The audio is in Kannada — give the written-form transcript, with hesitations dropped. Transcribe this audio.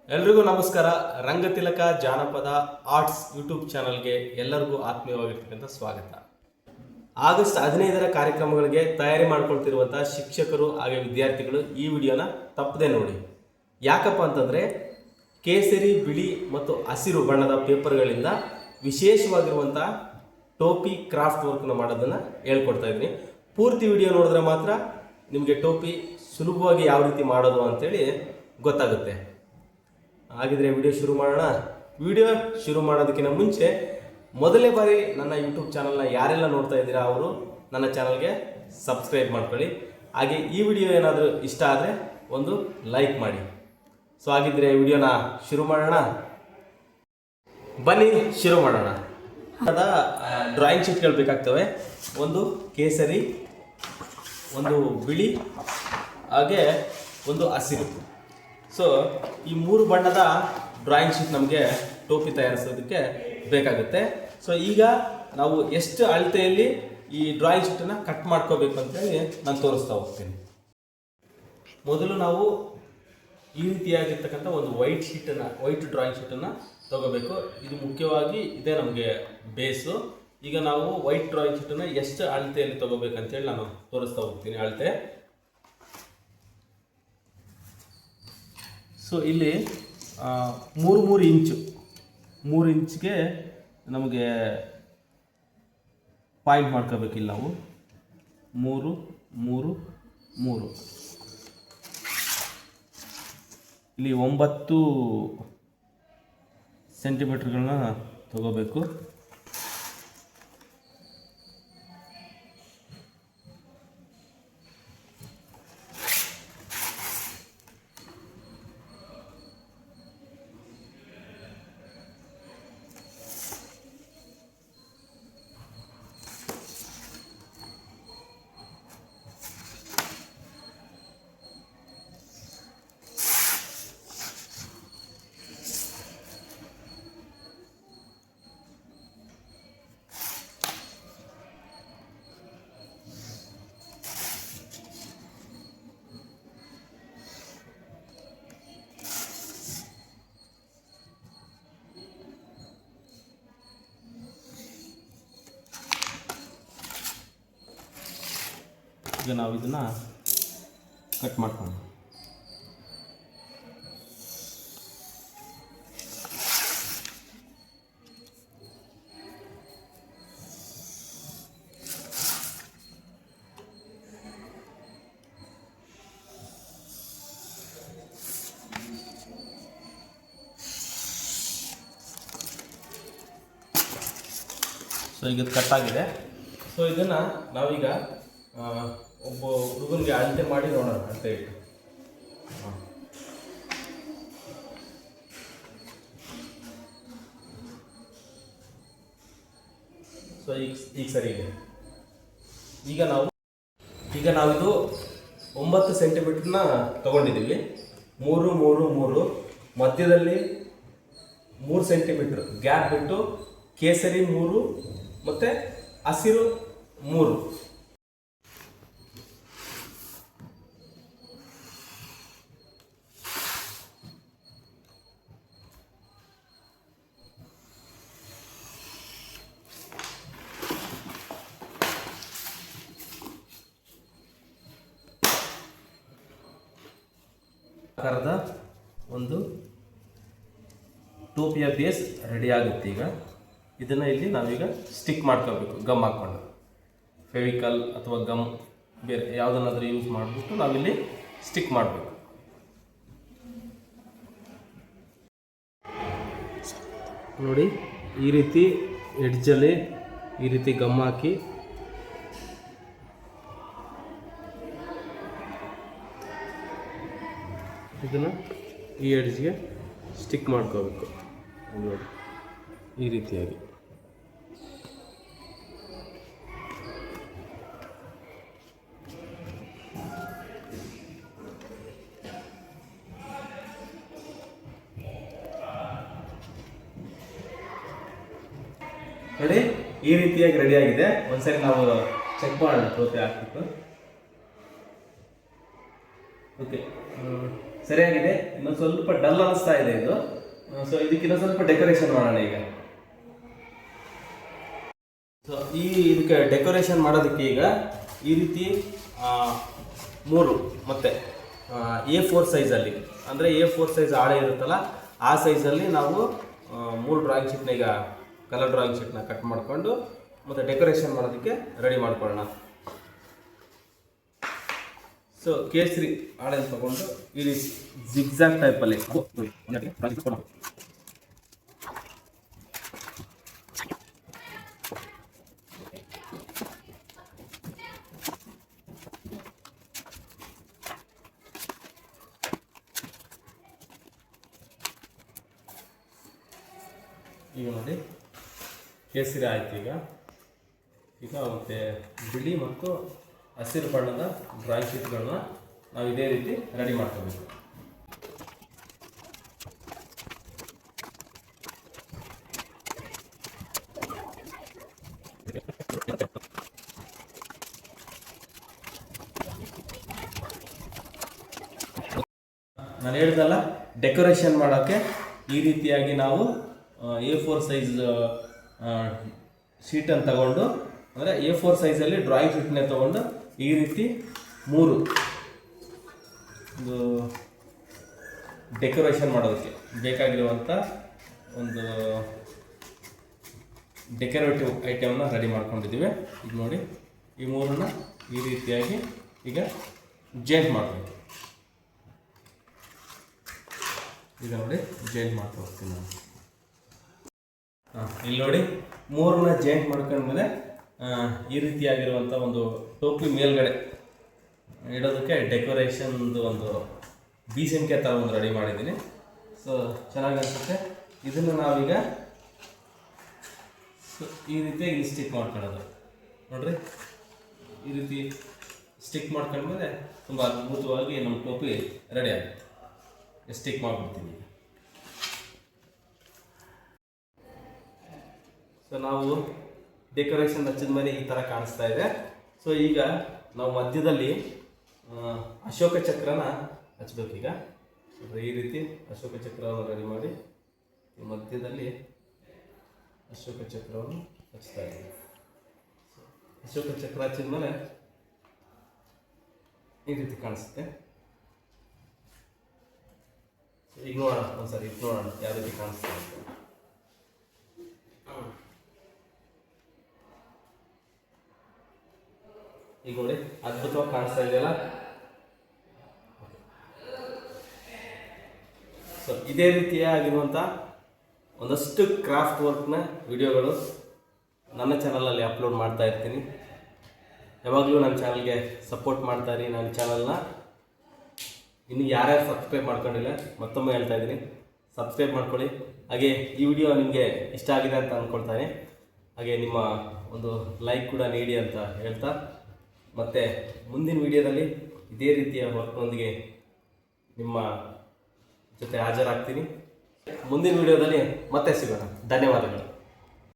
ಎಲ್ರಿಗೂ ನಮಸ್ಕಾರ. ರಂಗತಿಲಕ ಜಾನಪದ ಆರ್ಟ್ಸ್ ಯೂಟ್ಯೂಬ್ ಚಾನಲ್ಗೆ ಎಲ್ಲರಿಗೂ ಆತ್ಮೀಯವಾಗಿರ್ತಕ್ಕಂಥ ಸ್ವಾಗತ. ಆಗಸ್ಟ್ 15ರ ಕಾರ್ಯಕ್ರಮಗಳಿಗೆ ತಯಾರಿ ಮಾಡ್ಕೊಳ್ತಿರುವಂಥ ಶಿಕ್ಷಕರು ಹಾಗೆ ವಿದ್ಯಾರ್ಥಿಗಳು ಈ ವಿಡಿಯೋನ ತಪ್ಪದೆ ನೋಡಿ. ಯಾಕಪ್ಪ ಅಂತಂದರೆ ಕೇಸರಿ, ಬಿಳಿ ಮತ್ತು ಹಸಿರು ಬಣ್ಣದ ಪೇಪರ್ಗಳಿಂದ ವಿಶೇಷವಾಗಿರುವಂಥ ಟೋಪಿ ಕ್ರಾಫ್ಟ್ ವರ್ಕ್ನ ಮಾಡೋದನ್ನು ಹೇಳ್ಕೊಡ್ತಾ ಇದ್ದೀನಿ. ಪೂರ್ತಿ ವಿಡಿಯೋ ನೋಡಿದ್ರೆ ಮಾತ್ರ ನಿಮಗೆ ಟೋಪಿ ಸುಲಭವಾಗಿ ಯಾವ ರೀತಿ ಮಾಡೋದು ಅಂತೇಳಿ ಗೊತ್ತಾಗುತ್ತೆ. ಹಾಗಿದ್ರೆ ವಿಡಿಯೋ ಶುರು ಮಾಡೋಣ. ವಿಡಿಯೋ ಶುರು ಮಾಡೋದಕ್ಕಿಂತ ಮುಂಚೆ ಮೊದಲನೇ ಬಾರಿ ನನ್ನ ಯೂಟ್ಯೂಬ್ ಚಾನಲ್ನ ಯಾರೆಲ್ಲ ನೋಡ್ತಾ ಇದ್ದೀರಾ ಅವರು ನನ್ನ ಚಾನಲ್ಗೆ ಸಬ್ಸ್ಕ್ರೈಬ್ ಮಾಡ್ಕೊಳ್ಳಿ. ಹಾಗೆ ಈ ವಿಡಿಯೋ ಏನಾದರೂ ಇಷ್ಟ ಆದರೆ ಒಂದು ಲೈಕ್ ಮಾಡಿ. ಸೊ ಹಾಗಿದ್ರೆ ವಿಡಿಯೋನ ಶುರು ಮಾಡೋಣ. ಬನ್ನಿ ಶುರು ಮಾಡೋಣ. ಡ್ರಾಯಿಂಗ್ ಶೀಟ್ಗಳು ಬೇಕಾಗ್ತವೆ. ಒಂದು ಕೇಸರಿ, ಒಂದು ಬಿಳಿ, ಹಾಗೆ ಒಂದು ಹಸಿರು. ಸೊ ಈ 3 ಬಣ್ಣದ ಡ್ರಾಯಿಂಗ್ ಶೀಟ್ ನಮಗೆ ಟೋಪಿ ತಯಾರಿಸೋದಕ್ಕೆ ಬೇಕಾಗುತ್ತೆ. ಸೊ ಈಗ ನಾವು ಎಷ್ಟು ಅಳತೆಯಲ್ಲಿ ಈ ಡ್ರಾಯಿಂಗ್ ಶೀಟನ್ನು ಕಟ್ ಮಾಡ್ಕೋಬೇಕು ಅಂತೇಳಿ ನಾನು ತೋರಿಸ್ತಾ ಹೋಗ್ತೀನಿ. ಮೊದಲು ನಾವು ಈ ರೀತಿಯಾಗಿರ್ತಕ್ಕಂಥ ಒಂದು ವೈಟ್ ಡ್ರಾಯಿಂಗ್ ಶೀಟನ್ನು ತಗೋಬೇಕು. ಇದು ಮುಖ್ಯವಾಗಿ ಇದೇ ನಮಗೆ ಬೇಸು. ಈಗ ನಾವು ವೈಟ್ ಡ್ರಾಯಿಂಗ್ ಶೀಟನ್ನು ಎಷ್ಟು ಅಳತೆಯಲ್ಲಿ ತಗೋಬೇಕಂತೇಳಿ ನಾನು ತೋರಿಸ್ತಾ ಹೋಗ್ತೀನಿ. ಅಳತೆ ಸೊ ಇಲ್ಲಿ 3 ಇಂಚ್ಗೆ ನಮಗೆ ಪಾಯಿಂಟ್ ಮಾಡ್ಕೋಬೇಕಿಲ್ಲ. ನಾವು 3 3 3 ಇಲ್ಲಿ 9 ಸೆಂಟಿಮೀಟರ್ಗಳನ್ನ ತಗೋಬೇಕು. ಈಗ ನಾವು ಇದನ್ನು ಕಟ್ ಮಾಡ್ಕೊಂಡು ಸೊ ಈಗ ಕಟ್ ಆಗಿದೆ. ಸೊ ಇದನ್ನು ನಾವೀಗ ಒಬ್ಬ ಹುಡುಗನಿಗೆ ಅಳತೆ ಮಾಡಿ ನೋಡೋಣ. ಅಳತೆ ಇಟ್ಟು ಸೊ ಈಗ ಸರಿ ಇದೆ. ಈಗ ನಾವಿದು 9 ಸೆಂಟಿಮೀಟರ್ನ ತಗೊಂಡಿದ್ದೀವಿ. 3 3 3 ಮಧ್ಯದಲ್ಲಿ 3 ಸೆಂಟಿಮೀಟರ್ ಗ್ಯಾಪ್ ಬಿಟ್ಟು ಕೇಸರಿ 3 ಮತ್ತು ಹಸಿರು 3. ಆಕಾರದ ಒಂದು ಟೋಪಿಯ ಬೇಸ್ ರೆಡಿ ಆಗುತ್ತೆ. ಈಗ ಇದನ್ನು ಇಲ್ಲಿ ನಾವೀಗ ಸ್ಟಿಕ್ ಮಾಡ್ಕೋಬೇಕು. ಗಮ್ ಹಾಕ್ಕೊಂಡು ಫೆವಿಕಲ್ ಅಥವಾ ಗಮ್ ಬೇರೆ ಯಾವುದನ್ನಾದರೂ ಯೂಸ್ ಮಾಡಿಬಿಟ್ಟು ನಾವಿಲ್ಲಿ ಸ್ಟಿಕ್ ಮಾಡಬೇಕು. ನೋಡಿ, ಈ ರೀತಿ ಎಡ್ಜಲ್ಲಿ ಈ ರೀತಿ ಗಮ್ ಹಾಕಿ ಇದನ್ನು ಈ ಎಡ್ಜ್ಗೆ ಸ್ಟಿಕ್ ಮಾಡ್ಕೋಬೇಕು. ನೋಡಿ, ಈ ರೀತಿಯಾಗಿ. ನೋಡಿ, ಈ ರೀತಿಯಾಗಿ ರೆಡಿಯಾಗಿದೆ. ಒಂದ್ಸರಿ ನಾವು ಚೆಕ್ ಮಾಡೋಣ ಟೋಪಿ ಹಾಕ್ಬಿಟ್ಟು. ಓಕೆ, ಸರಿಯಾಗಿದೆ. ಇನ್ನೊಂದು ಸ್ವಲ್ಪ ಡಲ್ ಅನಿಸ್ತಾ ಇದೆ ಇದು. ಸೊ ಇದಕ್ಕಿನ್ನ ಸ್ವಲ್ಪ ಡೆಕೋರೇಷನ್ ಮಾಡೋಣ ಈಗ. ಸೊ ಇದಕ್ಕೆ ಡೆಕೋರೇಷನ್ ಮಾಡೋದಕ್ಕೆ ಈಗ ಈ ರೀತಿ 3 ಮತ್ತೆ A4 ಸೈಜಲ್ಲಿ, ಅಂದರೆ A4 ಸೈಜ್ ಹಾಳೆ ಇರುತ್ತಲ್ಲ ಆ ಸೈಜಲ್ಲಿ ನಾವು 3 ಡ್ರಾಯಿಂಗ್ ಶೀಟ್ನ ಈಗ ಕಲರ್ ಡ್ರಾಯಿಂಗ್ ಶೀಟ್ನ ಕಟ್ ಮಾಡಿಕೊಂಡು ಮತ್ತು ಡೆಕೋರೇಷನ್ ಮಾಡೋದಕ್ಕೆ ರೆಡಿ ಮಾಡ್ಕೊಳ್ಳೋಣ. ಸೊ ಕೇಸರಿ ಹಾಳೆ ತಗೊಂಡು ಈ ರೀತಿ ಜಿಗ್ಜಾಗ್ ಟೈಪಲ್ಲಿ ಈಗ ನೋಡಿ ಕೇಸರಿ ಆಯ್ತು. ಈಗ ಮತ್ತೆ ಬಿಳಿ ಮತ್ತು ಹಸಿರು ಬಣ್ಣದ ಡ್ರಾಯಿಂಗ್ ಶೀಟ್ಗಳನ್ನ ನಾವು ಇದೇ ರೀತಿ ರೆಡಿ ಮಾಡ್ಕೋಬೇಕು. ನಾನು ಹೇಳ್ದಲ್ಲ, ಡೆಕೋರೇಷನ್ ಮಾಡೋಕ್ಕೆ ಈ ರೀತಿಯಾಗಿ ನಾವು A4 ಸೈಜ್ ಶೀಟನ್ನು ತಗೊಂಡು, ಅಂದರೆ A4 ಸೈಜಲ್ಲಿ ಡ್ರಾಯಿಂಗ್ ಶೀಟ್ನೇ ತಗೊಂಡು ಈ ರೀತಿ 3 ಒಂದು ಡೆಕೋರೇಷನ್ ಮಾಡೋದಕ್ಕೆ ಬೇಕಾಗಿರುವಂಥ ಒಂದು ಡೆಕೋರೇಟಿವ್ ಐಟಮ್ನ ರೆಡಿ ಮಾಡ್ಕೊಂಡಿದ್ದೀವಿ. ಈಗ ನೋಡಿ ಈ 3ನ್ನ ಈ ರೀತಿಯಾಗಿ ಈಗ ಜಾಯಿಂಟ್ ಮಾಡಬೇಕು. ಈಗ ನೋಡಿ ಜಾಯಿಂಟ್ ಮಾಡ್ತಾ ಹೋಗ್ತೀನಿ ನಾನು. ಇಲ್ಲಿ ನೋಡಿ 3ನ್ನ ಜಾಯಿಂಟ್ ಮಾಡ್ಕೊಂಡ್ಮೇಲೆ ಈ ರೀತಿಯಾಗಿರುವಂಥ ಒಂದು ಟೋಪಿ ಮೇಲ್ಗಡೆ ಇಡೋದಕ್ಕೆ ಡೆಕೋರೇಷನ್ದು ಒಂದು ಬೀಸಣಿಕೆ ಥರ ಒಂದು ರೆಡಿ ಮಾಡಿದ್ದೀನಿ. ಸೊ ಚೆನ್ನಾಗಿ ಅನಿಸುತ್ತೆ. ಇದನ್ನು ನಾವೀಗ ಈ ರೀತಿಯಾಗಿ ಸ್ಟಿಕ್ ಮಾಡ್ಕೊಳ್ಳೋದು ನೋಡ್ರಿ. ಈ ರೀತಿ ಸ್ಟಿಕ್ ಮಾಡ್ಕೊಂಡ್ಮೇಲೆ ತುಂಬ ಅದ್ಭುತವಾಗಿ ನಮ್ಮ ಟೋಪಿ ರೆಡಿ ಆಗುತ್ತೆ. ಸ್ಟಿಕ್ ಮಾಡಿಬಿಡ್ತೀನಿ. ಸೊ ನಾವು ಡೆಕೋರೇಷನ್ ಹಚ್ಚಿದ ಮೇಲೆ ಈ ಥರ ಕಾಣಿಸ್ತಾ ಇದೆ. ಸೊ ಈಗ ನಾವು ಮಧ್ಯದಲ್ಲಿ ಅಶೋಕ ಚಕ್ರನ ಹಚ್ಬೇಕೀಗ. ಈ ರೀತಿ ಅಶೋಕ ಚಕ್ರವನ್ನು ರೆಡಿ ಮಾಡಿ ಮಧ್ಯದಲ್ಲಿ ಅಶೋಕ ಚಕ್ರವನ್ನು ಹಚ್ತಾ ಇದ್ದೀವಿ. ಅಶೋಕ ಚಕ್ರ ಹಚ್ಚಿದ ಮೇಲೆ ಈ ರೀತಿ ಕಾಣಿಸುತ್ತೆ. ಈಗ ನೋಡೋಣ, ಒಂದ್ಸರಿ ಇದು ನೋಡೋಣ ಯಾವ ರೀತಿ ಕಾಣಿಸ್ತಾ ಅಂತ. ಈಗ ನೋಡಿ ಅದ್ಭುತವಾಗಿ ಕಾಣಿಸ್ತಾ ಇದೆಯಲ್ಲ. ಸೊ ಇದೇ ರೀತಿಯಾಗಿರುವಂಥ ಒಂದಷ್ಟು ಕ್ರಾಫ್ಟ್ ವರ್ಕ್ನ ವಿಡಿಯೋಗಳು ನನ್ನ ಚಾನಲಲ್ಲಿ ಅಪ್ಲೋಡ್ ಮಾಡ್ತಾ ಇರ್ತೀನಿ. ಯಾವಾಗಲೂ ನನ್ನ ಚಾನಲ್ಗೆ ಸಪೋರ್ಟ್ ಮಾಡ್ತಾ ಇರಿ. ನನ್ನ ಚಾನಲ್ನ ಇನ್ನು ಯಾರ್ಯಾರು ಸಬ್ಸ್ಕ್ರೈಬ್ ಮಾಡ್ಕೊಂಡಿಲ್ಲ ಮತ್ತೊಮ್ಮೆ ಹೇಳ್ತಾ ಇದ್ದೀನಿ, ಸಬ್ಸ್ಕ್ರೈಬ್ ಮಾಡ್ಕೊಳ್ಳಿ. ಹಾಗೆ ಈ ವಿಡಿಯೋ ನಿಮಗೆ ಇಷ್ಟ ಆಗಿದೆ ಅಂತ ಅಂದ್ಕೊಳ್ತಾನೆ. ಹಾಗೆ ನಿಮ್ಮ ಒಂದು ಲೈಕ್ ಕೂಡ ನೀಡಿ ಅಂತ ಹೇಳ್ತಾ, ಮತ್ತು ಮುಂದಿನ ವಿಡಿಯೋದಲ್ಲಿ ಇದೇ ರೀತಿಯ ವರ್ಕ್ನೊಂದಿಗೆ ನಿಮ್ಮ ಜೊತೆ ಹಾಜರಾಗ್ತೀನಿ. ಮುಂದಿನ ವಿಡಿಯೋದಲ್ಲಿ ಮತ್ತೆ ಸಿಗೋಣ. ಧನ್ಯವಾದಗಳು.